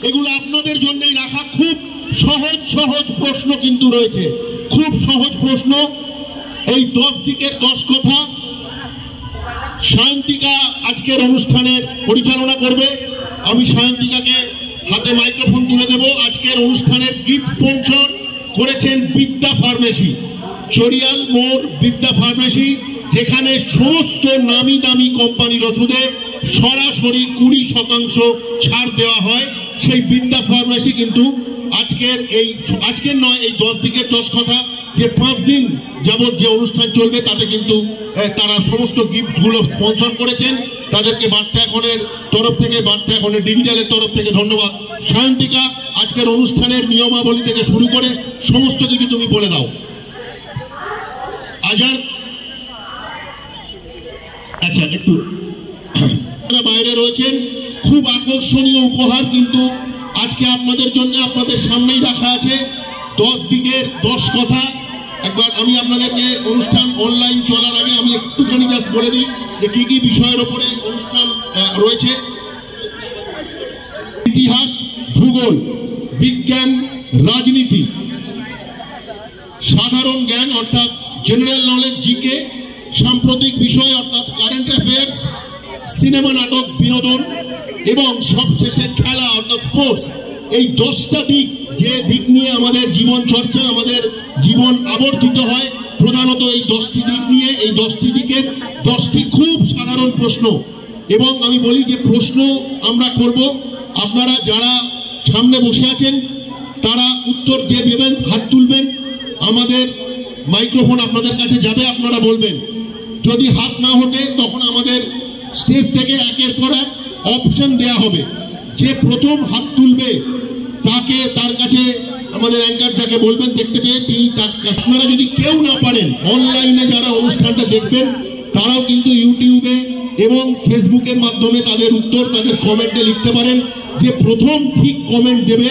এগুলো আপনাদের জন্যই রাখা। খুব সহজ সহজ প্রশ্ন কিন্তু রয়েছে, খুব সহজ প্রশ্ন। এই 10 দিকের 10 কথা সায়ন্তিকা আজকের অনুষ্ঠানের পরিচালনা করবে। আমি সায়ন্তিকাকে হাতে মাইক্রোফোন তুলে দেব। আজকের অনুষ্ঠানের গিফট স্পন্সর করেছেন বিদ্যা ফার্মেসি, চড়িয়াল মোড় বিদ্যা ফার্মেসি, যেখানে সমস্ত নামি দামি কোম্পানির ওষুধে সরাসরি 20% ছাড় দেওয়া হয়। সেই বিদ্যা ফার্মেসি কিন্তু আজকের নয়, এই 10 দিকের 10 কথা যে 5 দিন যাবৎ যে অনুষ্ঠান চলবে তাতে কিন্তু তারা সমস্ত গিফটগুলো স্পন্সর করেছেন। তাদেরকে বার্তা এখনের তরফ থেকে, বার্তা এখনের ডিজিটালের তরফ থেকে ধন্যবাদ। সায়ন্তিকা, আজকের অনুষ্ঠানের নিয়মাবলী থেকে শুরু করে সমস্ত কিছু তুমি বলে দাও। আচ্ছা, একটু বাইরে রয়েছেন, খুব আকর্ষণীয় উপহার কিন্তু আজকে আপনাদের জন্য আপনাদের সামনেই রাখা আছে। 10 দিকের 10 কথা। একবার আমি আপনাদেরকে অনুষ্ঠান অনলাইন চলার আগে আমি একটুখানি জাস্ট বলে দিই যে কি কি বিষয়ের ওপরে অনুষ্ঠান রয়েছে। ইতিহাস, ভূগোল, বিজ্ঞান, রাজনীতি, সাধারণ জ্ঞান অর্থাৎ জেনারেল নলেজ জিকে, সাম্প্রতিক বিষয় অর্থাৎ কারেন্ট অ্যাফেয়ার্স, সিনেমা, নাটক, বিনোদন এবং সবশেষে খেলা অর্থাৎ স্পোর্টস। এই 10টা দিক, যে দিক নিয়ে আমাদের জীবন চর্চা, আমাদের জীবন আবর্তিত হয়, প্রধানত এই 10টি দিক নিয়ে। এই 10টি দিকের 10টি খুব সাধারণ প্রশ্ন, এবং আমি বলি যে প্রশ্ন আমরা করব, আপনারা যারা সামনে বসে আছেন তারা উত্তর যে দেবেন হাত তুলবেন, আমাদের মাইক্রোফোন আপনাদের কাছে যাবে, আপনারা বলবেন। যদি হাত না ওঠে তখন আমাদের স্টেজ থেকে একের পর এক অপশন দেয়া হবে। যে প্রথম হাত তুলবে তার কাছে আমাদের অ্যাঙ্কার যাকে বলবেন দেখতে পেয়ে তিনি আপনারা যদি কেউ না পারেন, অনলাইনে যারা অনুষ্ঠানটা দেখবেন তারাও কিন্তু ইউটিউবে এবং ফেসবুকের মাধ্যমে তাদের উত্তর তাদের কমেন্টে লিখতে পারেন। যে প্রথম ঠিক কমেন্ট দেবে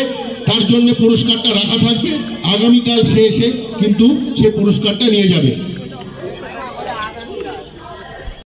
তার জন্য পুরস্কারটা রাখা থাকবে। আগামীকাল সে এসে কিন্তু সে পুরস্কারটা নিয়ে যাবে।